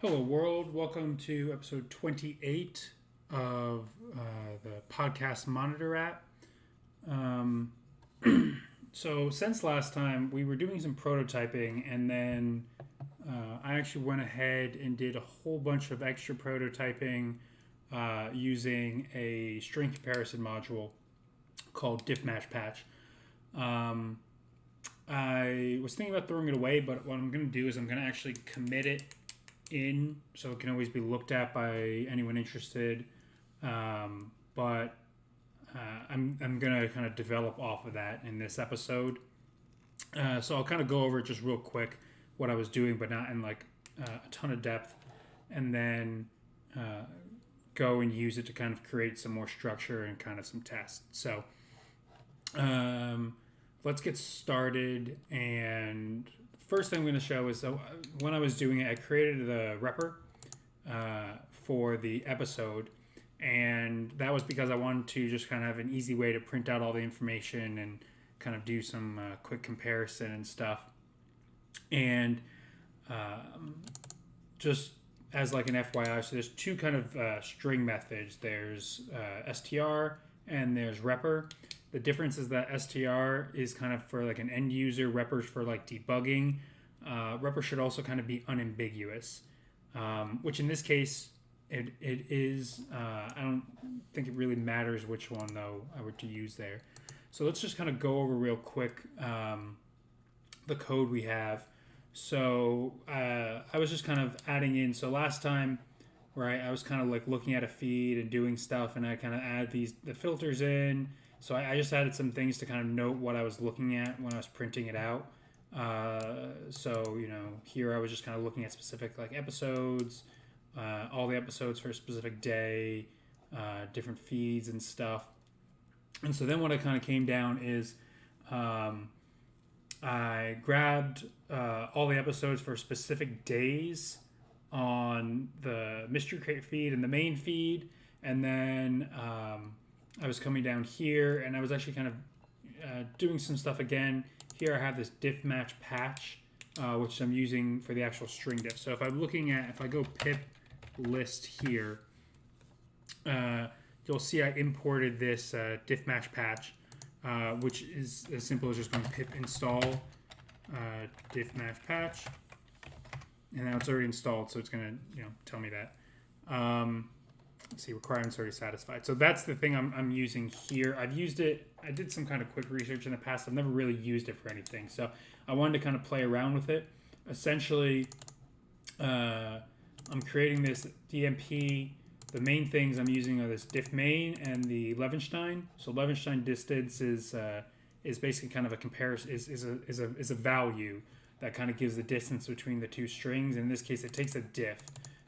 Hello, world. Welcome to episode 28 of the podcast monitor app. Um, so, since last time, we were doing some prototyping, and then I actually went ahead and did a whole bunch of extra prototyping using a string comparison module called Diff-Match-Patch. Um, I was thinking about throwing it away, but what I'm going to do is I'm going to actually commit it in so it can always be looked at by anyone interested. But I'm going to kind of develop off of that in this episode. So I'll kind of go over it just real quick what I was doing, but not in like a ton of depth, and then go and use it to kind of create some more structure and kind of some tests. So let's get started. And first thing I'm going to show is when I was doing it, I created the repr for the episode, and that was because I wanted to just kind of have an easy way to print out all the information and kind of do some quick comparison and stuff. And just as like an FYI, so there's two kind of string methods. There's str and there's repr. The difference is that str is kind of for like an end user, repr's for like debugging. Repr should also kind of be unambiguous, which in this case it is. I don't think it really matters which one though I were to use there. So let's just kind of go over real quick the code we have. So I was just kind of adding in. So last time, right, I was kind of like looking at a feed and doing stuff, and I kind of add the filters in. So I just added some things to kind of note what I was looking at when I was printing it out. So, here I was just kind of looking at specific like episodes, all the episodes for a specific day, different feeds and stuff. And so then what I kind of came down is I grabbed all the episodes for specific days on the Mystery Crate feed and the main feed. And then I was coming down here, and I was actually kind of doing some stuff again. Here I have this Diff-Match-Patch, which I'm using for the actual string diff. So if I go pip list here, you'll see I imported this Diff-Match-Patch, which is as simple as just going pip install Diff-Match-Patch, and now it's already installed, so it's going to tell me that. Let's see, requirements already satisfied. So that's the thing I'm using here. I've used it. I did some kind of quick research in the past. I've never really used it for anything. So I wanted to kind of play around with it. Essentially, I'm creating this DMP. The main things I'm using are this diff main and the Levenstein. So Levenstein distance is basically kind of a comparison, is a value that kind of gives the distance between the two strings. In this case, it takes a diff.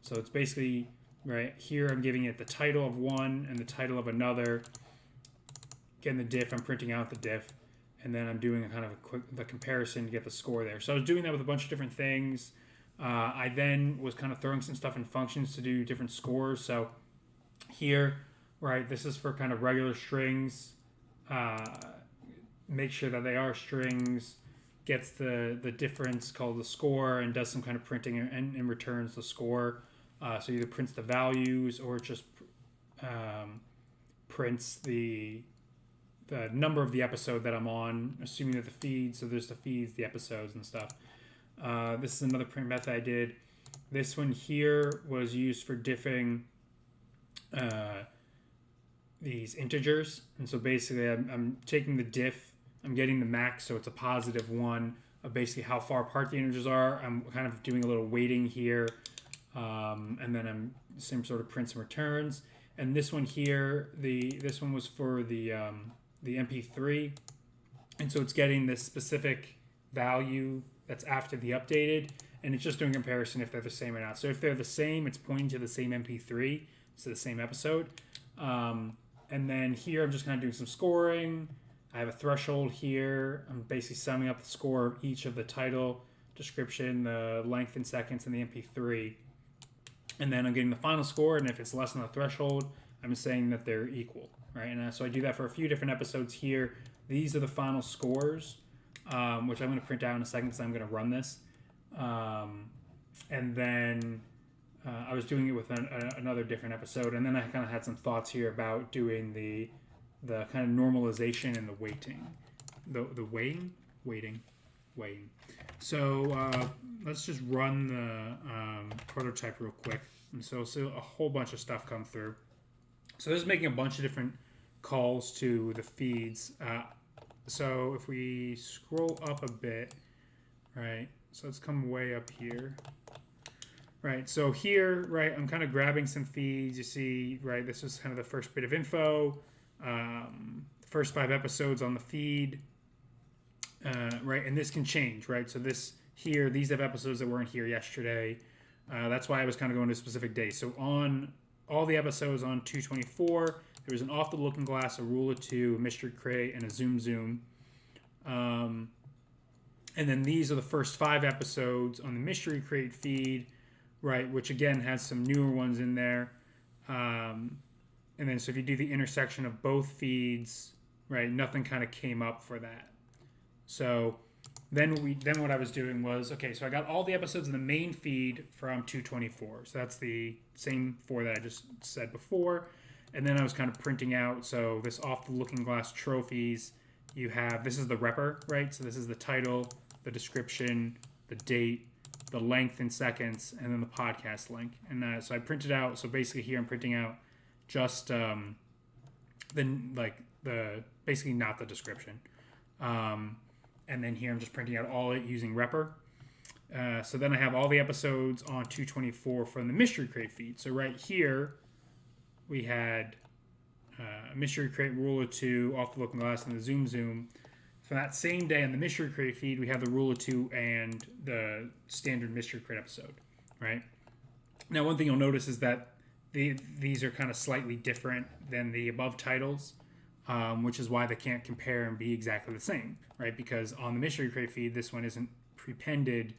So it's basically right here, I'm giving it the title of one and the title of another. Getting the diff, I'm printing out the diff, and then I'm doing a kind of the comparison to get the score there. So I was doing that with a bunch of different things. I then was kind of throwing some stuff in functions to do different scores. So here, right, this is for kind of regular strings. Make sure that they are strings. Gets the difference called the score and does some kind of printing and returns the score. So either prints the values or it just prints the number of the episode that I'm on, assuming that the feed, so there's the feeds, the episodes and stuff. This is another print method I did. This one here was used for diffing these integers. And so basically I'm taking the diff, I'm getting the max, so it's a positive one of basically how far apart the integers are. I'm kind of doing a little weighting here. And then I'm same sort of prints and returns. And this one here, this one was for the MP3, and so it's getting this specific value that's after the updated, and it's just doing comparison if they're the same or not. So if they're the same, it's pointing to the same MP3, so the same episode. And then here I'm just kind of doing some scoring. I have a threshold here. I'm basically summing up the score of each of the title, description, the length in seconds, and the MP3. And then I'm getting the final score, and if it's less than the threshold, I'm saying that they're equal, right? And so I do that for a few different episodes here. These are the final scores, which I'm going to print out in a second because I'm going to run this. And then I was doing it with another different episode, and then I kind of had some thoughts here about doing the kind of normalization and the weighting, the weighing. So let's just run the prototype real quick. And so a whole bunch of stuff come through. So this is making a bunch of different calls to the feeds. So if we scroll up a bit, right? So let's come way up here. Right, so here, right, I'm kind of grabbing some feeds. You see, right, this is kind of the first bit of info. The first 5 episodes on the feed. Right, and this can change, right? So this here, these have episodes that weren't here yesterday. That's why I was kind of going to a specific day. So on all the episodes on 224, there was an Off the Looking Glass, a Rule of Two, a Mystery Crate, and a Zoom Zoom. And then these are the first 5 episodes on the Mystery Crate feed. Right, which again has some newer ones in there. And then so if you do the intersection of both feeds, right, nothing kind of came up for that. So then what I was doing was, okay, so I got all the episodes in the main feed from 224. So that's the same 4 that I just said before. And then I was kind of printing out, so this Off the Looking Glass trophies, you have, this is the repper, right? So this is the title, the description, the date, the length in seconds, and then the podcast link. And so I printed out, so basically here I'm printing out just basically not the description. And then here I'm just printing out all it using repper. So then I have all the episodes on 224 from the Mystery Crate feed. So right here we had Mystery Crate, Rule of Two, Off the Looking Glass, and the Zoom Zoom. For that same day on the Mystery Crate feed, we have the Rule of Two and the standard Mystery Crate episode, right? Now, one thing you'll notice is that these are kind of slightly different than the above titles, which is why they can't compare and be exactly the same, right? Because on the Mystery Crate feed, this one isn't prepended.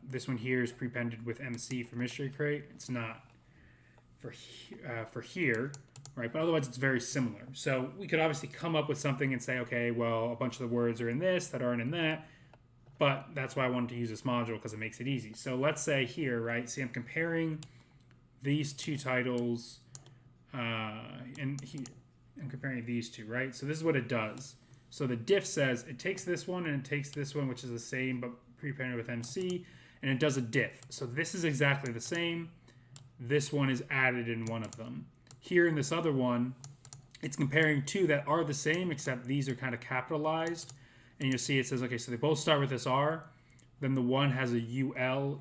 This one here is prepended with MC for Mystery Crate. It's not for here. Right, but otherwise it's very similar. So we could obviously come up with something and say, okay, well, a bunch of the words are in this that aren't in that, but that's why I wanted to use this module because it makes it easy. So let's say here, right, see I'm comparing these 2 titles, and I'm comparing these 2, right? So this is what it does. So the diff says it takes this one and it takes this one, which is the same but prepended with MC, and it does a diff. So this is exactly the same. This one is added in one of them. Here in this other one, it's comparing 2 that are the same, except these are kind of capitalized. And you'll see it says, okay, so they both start with this R. Then the one has a ULE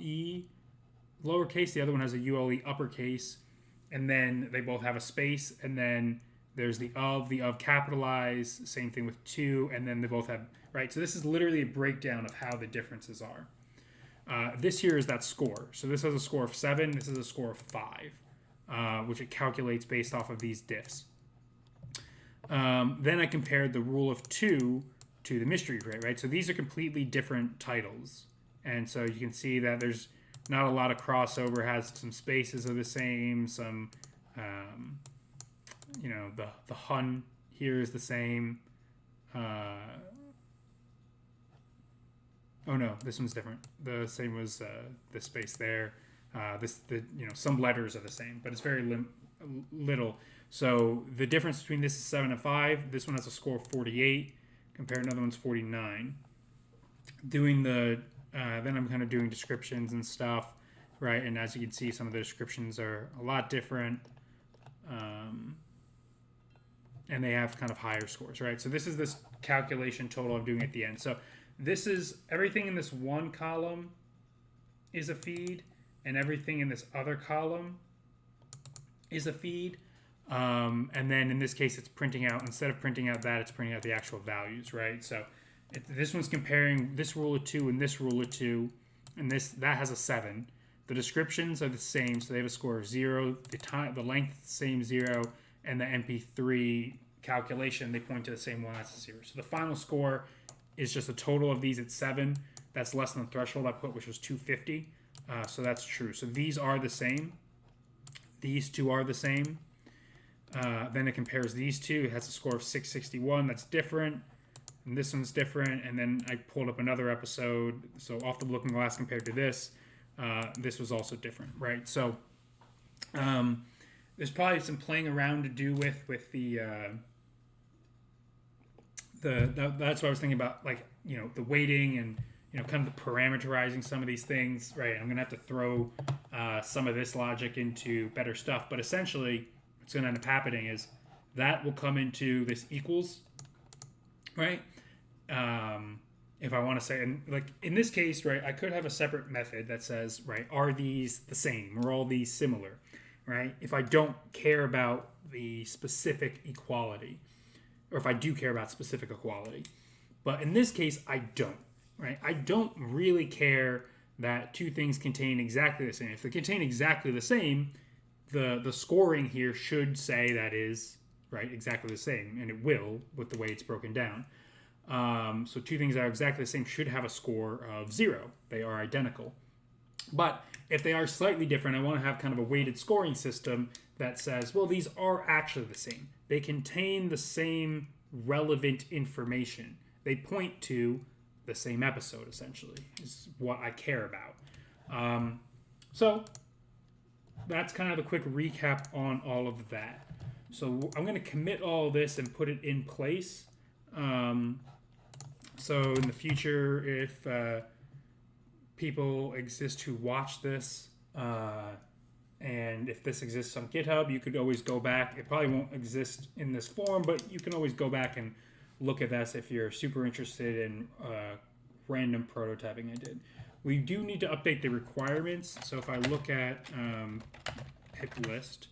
lowercase, the other one has a ULE uppercase. And then they both have a space. And then there's the of capitalized, same thing with 2. And then they both have, right? So this is literally a breakdown of how the differences are. This here is that score. So this has a score of 7. This is a score of 5. Which it calculates based off of these diffs. Then I compared the Rule of Two to the Mystery Crate, right? So these are completely different titles. And so you can see that there's not a lot of crossover, has some spaces are the same, some, the Hun here is the same. Oh no, this one's different. The same was the space there. Some letters are the same, but it's very little. So the difference between this is 7 and 5. This one has a score of 48, compared to another one's 49. Doing then I'm kind of doing descriptions and stuff, right? And as you can see, some of the descriptions are a lot different, and they have kind of higher scores, right? So this is this calculation total I'm doing at the end. So this is everything in this one column is a feed. And everything in this other column is a feed. And then in this case, it's printing out, instead of printing out that, it's printing out the actual values, right? So this one's comparing this Rule of Two and this Rule of Two, and that has a 7. The descriptions are the same, so they have a score of 0. The length, same 0. And the MP3 calculation, they point to the same one, that's a 0. So the final score is just a total of these at 7. That's less than the threshold I put, which was 250. So that's true. So these are the same. These 2 are the same. Then it compares these 2. It has a score of 661. That's different. And this one's different. And then I pulled up another episode. So Off the Looking Glass compared to this. this was also different, right? So there's probably some playing around to do with the that's what I was thinking about, like, you know, the weighting and, you know, kind of the parameterizing some of these things, right? I'm gonna have to throw some of this logic into better stuff, but essentially what's gonna end up happening is that will come into this equals, right? If I want to say, and like in this case, right, I could have a separate method that says, right, are these the same? Are all these similar, right? If I don't care about the specific equality, or if I do care about specific equality. But in this case, I don't, right? I don't really care that two things contain exactly the same. If they contain exactly the same, the scoring here should say that is, right, exactly the same, and it will with the way it's broken down. So two things that are exactly the same should have a score of 0. They are identical. But if they are slightly different, I want to have kind of a weighted scoring system that says, well, these are actually the same. They contain the same relevant information. They point to the same episode, essentially, is what I care about. So that's kind of a quick recap on all of that. So I'm going to commit all of this and put it in place. So in the future, if people exist who watch this, and if this exists on GitHub, you could always go back. It probably won't exist in this form, but you can always go back and look at this if you're super interested in random prototyping I did. We do need to update the requirements. So if I look at pip list,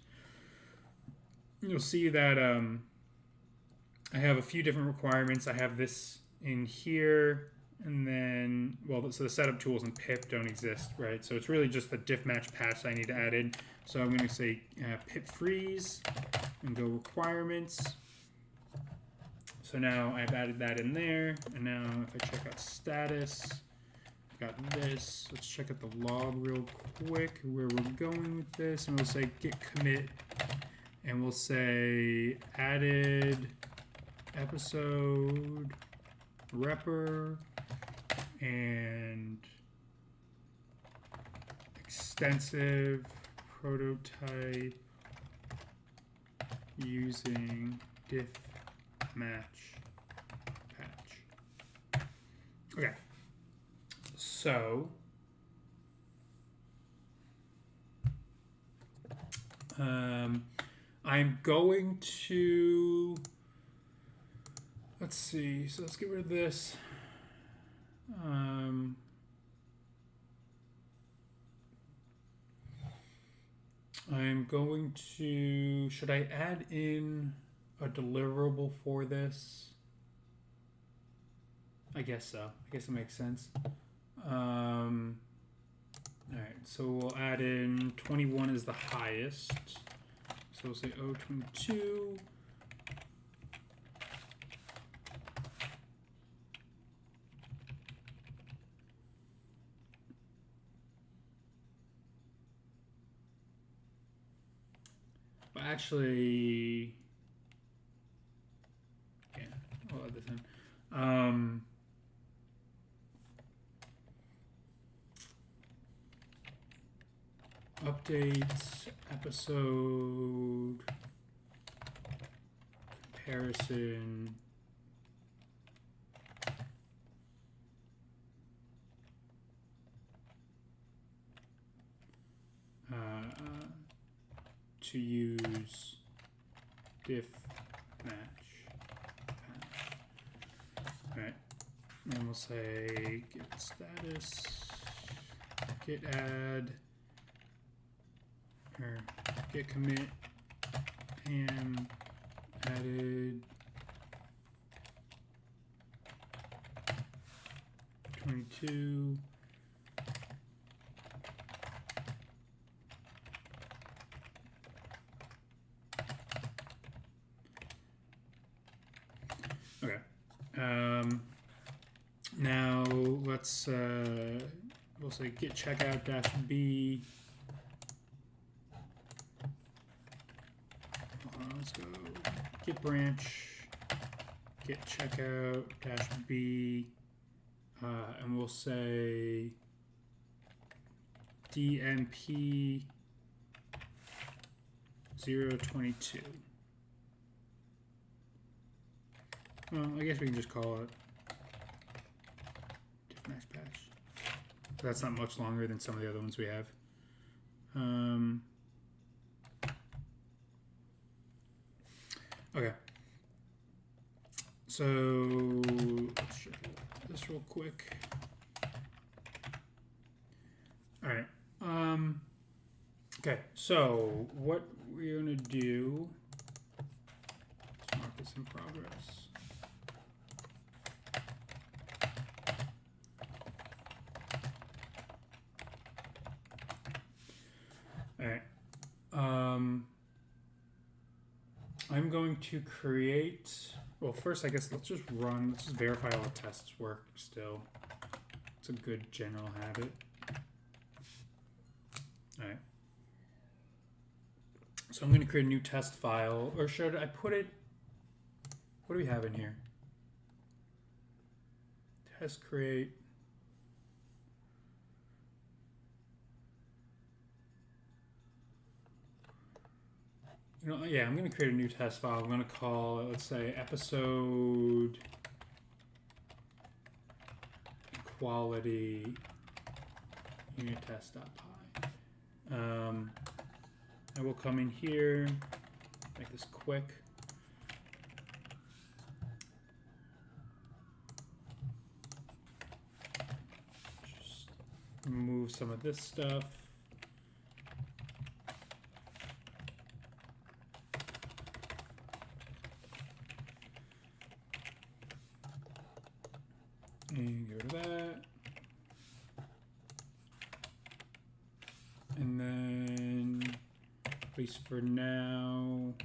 you'll see that I have a few different requirements. I have this in here, and then, well, so the setup tools in pip don't exist, right? So it's really just the Diff-Match-Patch I need to add in. So I'm going to say pip freeze and go requirements. So now I've added that in there, and now if I check out status, I've got this. Let's check out the log real quick where we're going with this, and we'll say git commit, and we'll say added episode repr and extensive prototype using Diff-Match-Patch. Okay, so I'm going to, let's see, so let's get rid of this. I'm going to, should I add in a deliverable for this? I guess so. I guess it makes sense. All right, so we'll add in 21 is the highest. So we'll say O22. Well, actually, yeah, I'll add this in. Updates, episode, comparison, to use Diff-Match-Patch. All right, and we'll say git status, git add, or git commit, and added 22. Okay. Now let's we'll say git checkout dash b. Let's go git branch, git checkout dash b, and we'll say DMP 022. Well, I guess we can just call it Diff-Match-Patch. That's not much longer than some of the other ones we have. Okay. So let's show this real quick. All right. Okay. So what we're gonna do? Let's mark this in progress. All right. I'm going to create. Well, first, I guess let's just verify all the tests work still. It's a good general habit. All right. So I'm going to create a new test file, or should I put it? What do we have in here? Test create. You know, yeah, I'm going to create a new test file. I'm going to call it, let's say, episode quality unit test.py. I will come in here, make this quick. Just remove some of this stuff. And go to that. And then, at least for now,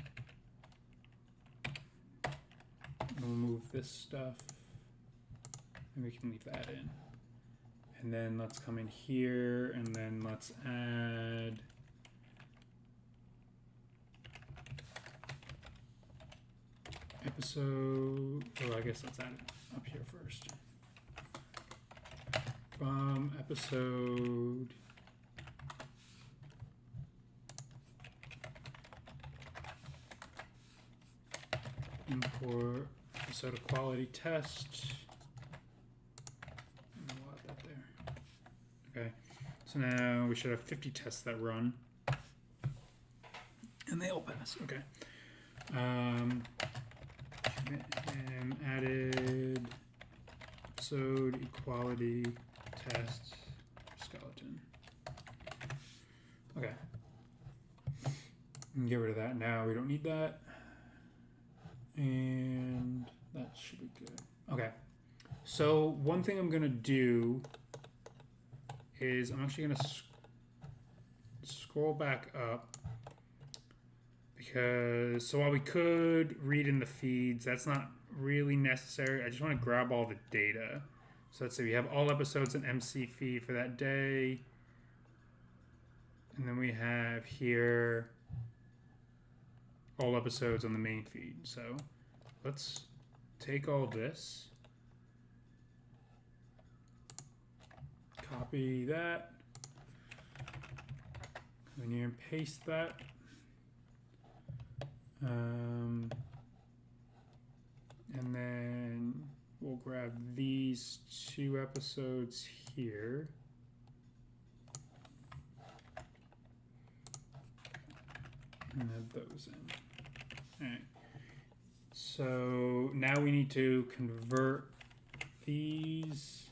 we'll move this stuff. And we can leave that in. And then let's come in here, and then let's add episode, or I guess let's add it up here first. From episode import episode of quality test. And we'll add that there. Okay, so now we should have 50 tests that run, and they all pass. Okay. And added episode equality test skeleton. Okay. Get rid of that now. We don't need that. And that should be good. Okay. So one thing I'm going to do is I'm actually going to scroll back up, because so while we could read in the feeds, that's not really necessary. I just want to grab all the data. So let's say we have all episodes in MC feed for that day. And then we have here all episodes on the main feed. So let's take all this, copy that, come in here and paste that. And then we'll grab these two episodes here. And add those in. All right. So now we need to convert these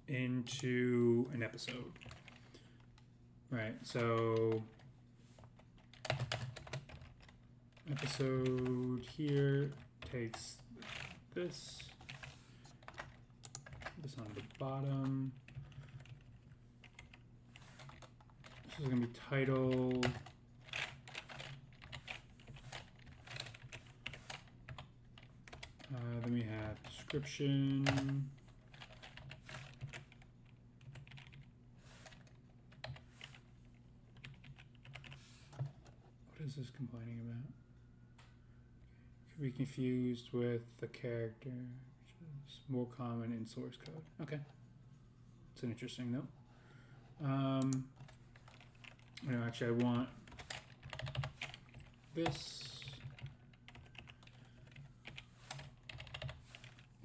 into an episode. Right, so episode here takes this on the bottom. This is going to be title. Then we have description. What is this complaining about? Could be confused with the character, which is more common in source code. Okay. It's an interesting note. No, actually, I want this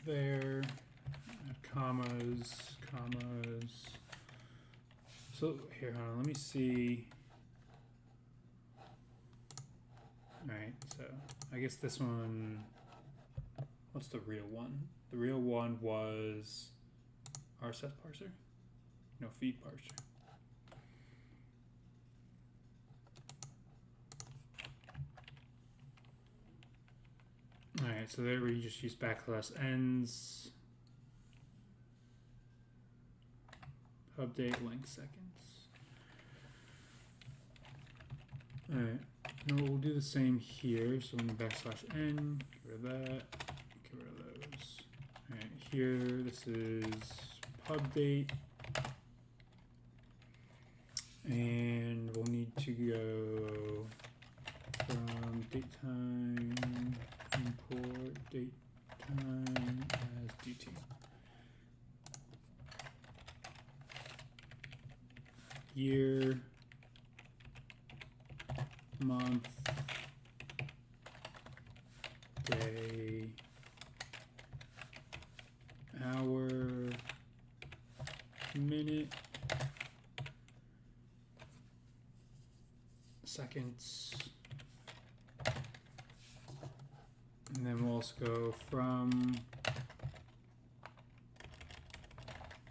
there, commas. So here, hold on, let me see. All right, so I guess this one, what's the real one? The real one was RSS parser? No, feed parser. All right, so there we just use \ends, update length seconds. All right, and we'll do the same here. So when you \n, get rid of that, get rid of those. All right, here this is pub date, and we'll need to go from datetime. Import datetime as DT. Year, month, day, hour, minute, seconds. And then we'll also go from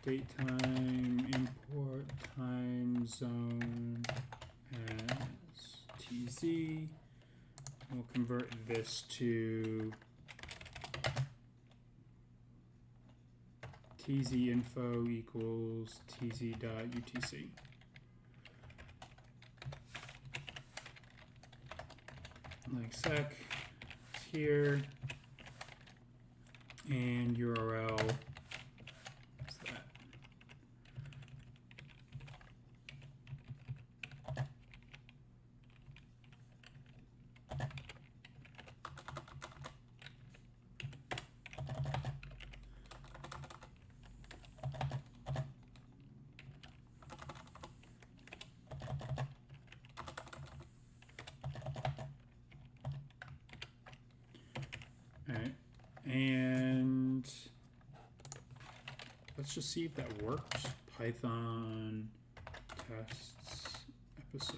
date time, import time zone as TZ. We'll convert this to TZ info equals TZ.UTC. Like sec. Here, and URL, what's that? Alright, and let's just see if that works. Python tests episode.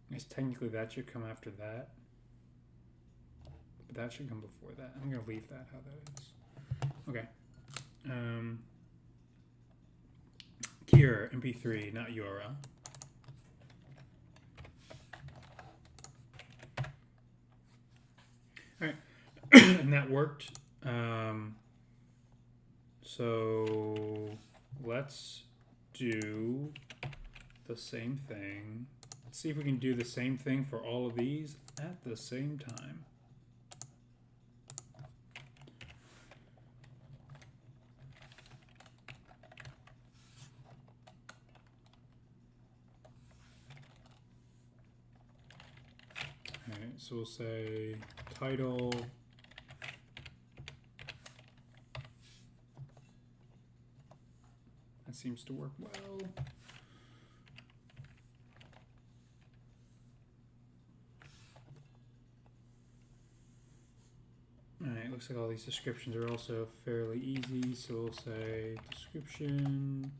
I guess technically that should come after that, but that should come before that. I'm going to leave that how that is. Okay. Here, MP3, not URL. All right, and that worked. So let's do the same thing. Let's see if we can do the same thing for all of these at the same time. So we'll say title, that seems to work well. All right, looks like all these descriptions are also fairly easy. So we'll say description,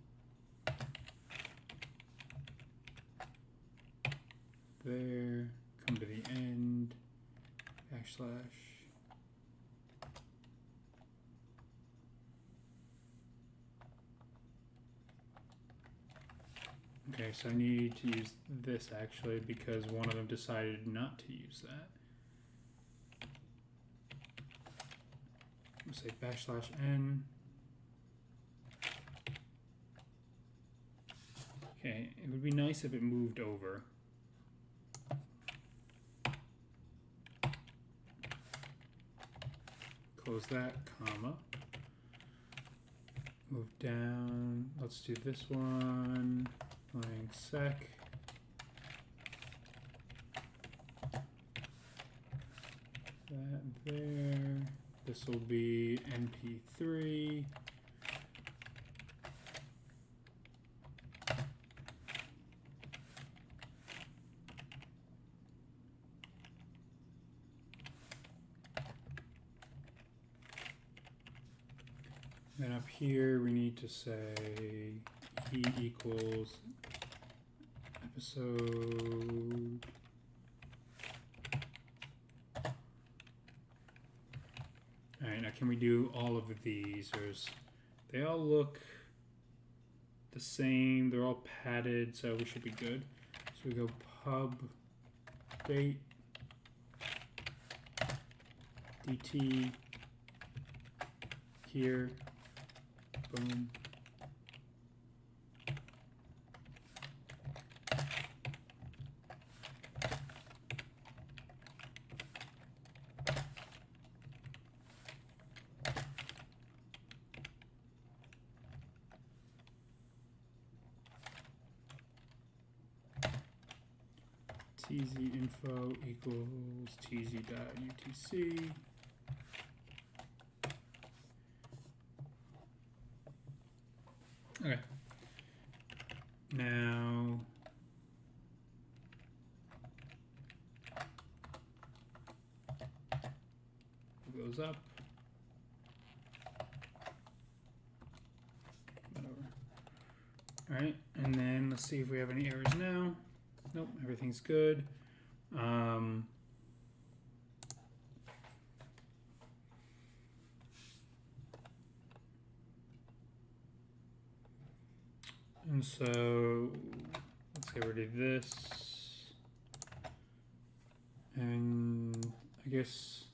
there. Come to the end, \. Okay, so I need to use this actually because one of them decided not to use that. We'll say \n. Okay, it would be nice if it moved over. Close that, comma. Move down. Let's do this one. Line sec. there. This will be MP3. Then up here we need to say E equals episode. All right, now can we do all of these? They all look the same. They're all padded, so we should be good. So we go pub date dt here. Boom. tz info equals tz.utc. Okay. Now it goes up. Whatever. All right, and then let's see if we have any errors now. Nope, everything's good. And so let's get rid of this. And I guess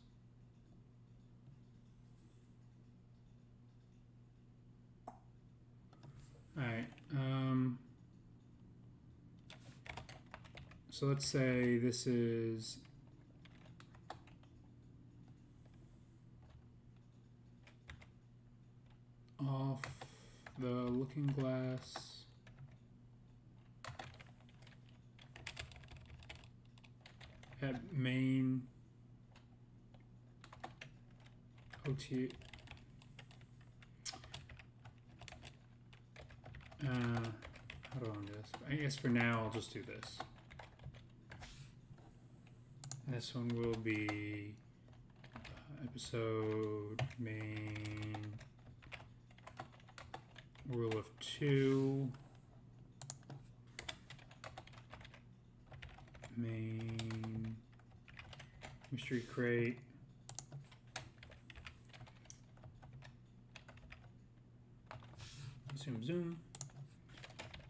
all right. So let's say this is off the looking glass. At main OT. How do I do this? I guess for now I'll just do this. This one will be episode main rule of 2 main mystery crate zoom.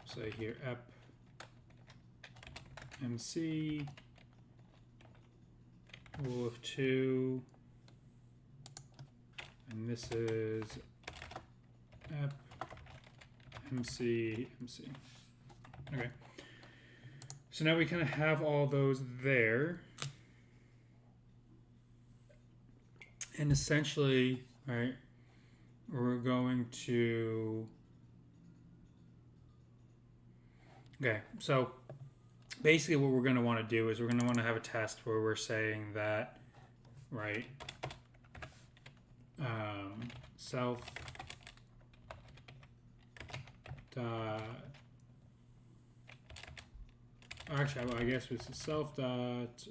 So here ep MC rule of 2, and this is ep MC. Okay. So now we kind of have all those there. And essentially, right, we're going to, okay, so basically what we're going to want to do is we're going to want to have a test where we're saying that, right, self dot, actually, well, I guess this is self dot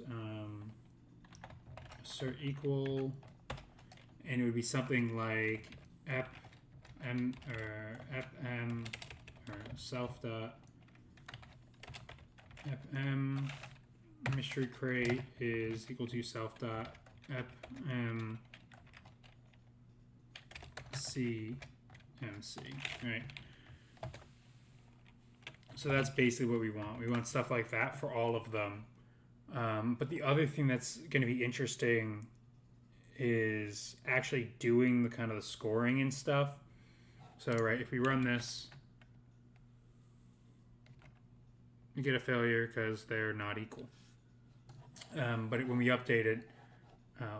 assert equal, and it would be something like ep m or ep m or self dot ep m mystery crate is equal to self dot ep m c mc, right? So that's basically what we want. We want stuff like that for all of them. But the other thing that's going to be interesting is actually doing the kind of the scoring and stuff. So, right, if we run this, we get a failure because they're not equal. But when we update it,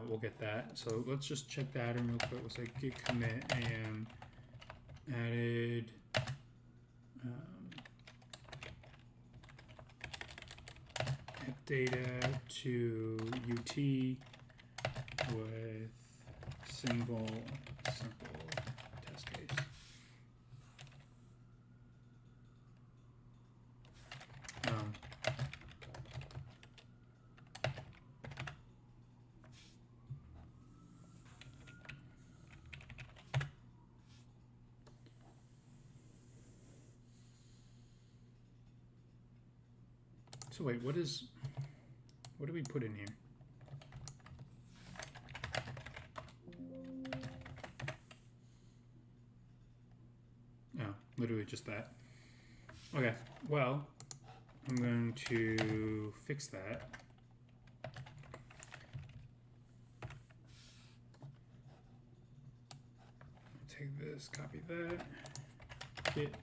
we'll get that. So let's just check that in real quick. We'll say git commit and added data to UT with simple test case. So wait, what do we put in here? Oh, literally just that. Okay, well, I'm going to fix that. Take this, copy that, git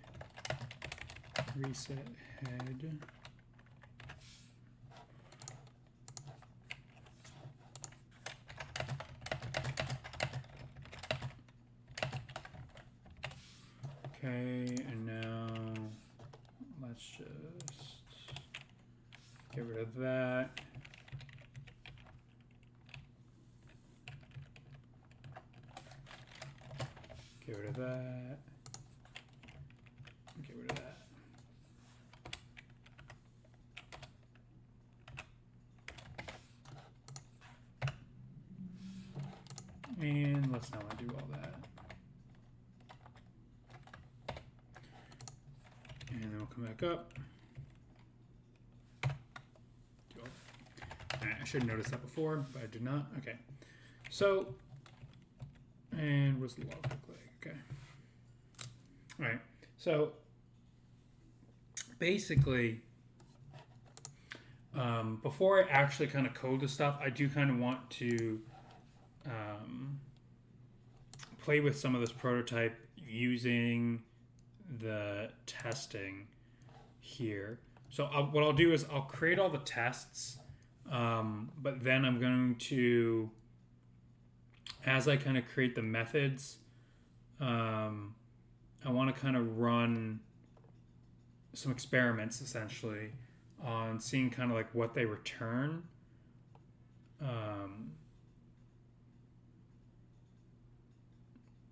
reset head. Okay, and now let's just get rid of that. Get rid of that. Get rid of that. And let's not undo all that. And then we'll come back up. I should have noticed that before, but I did not. Okay. So, and what's the log look like? Okay. All right. So, basically, before I actually kind of code the stuff, I do kind of want to play with some of this prototype using the testing here. So what I'll do is I'll create all the tests, but then I'm going to, as I kind of create the methods, I want to kind of run some experiments essentially on seeing kind of like what they return.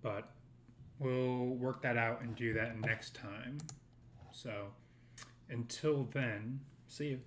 But we'll work that out and do that next time. So until then, see you.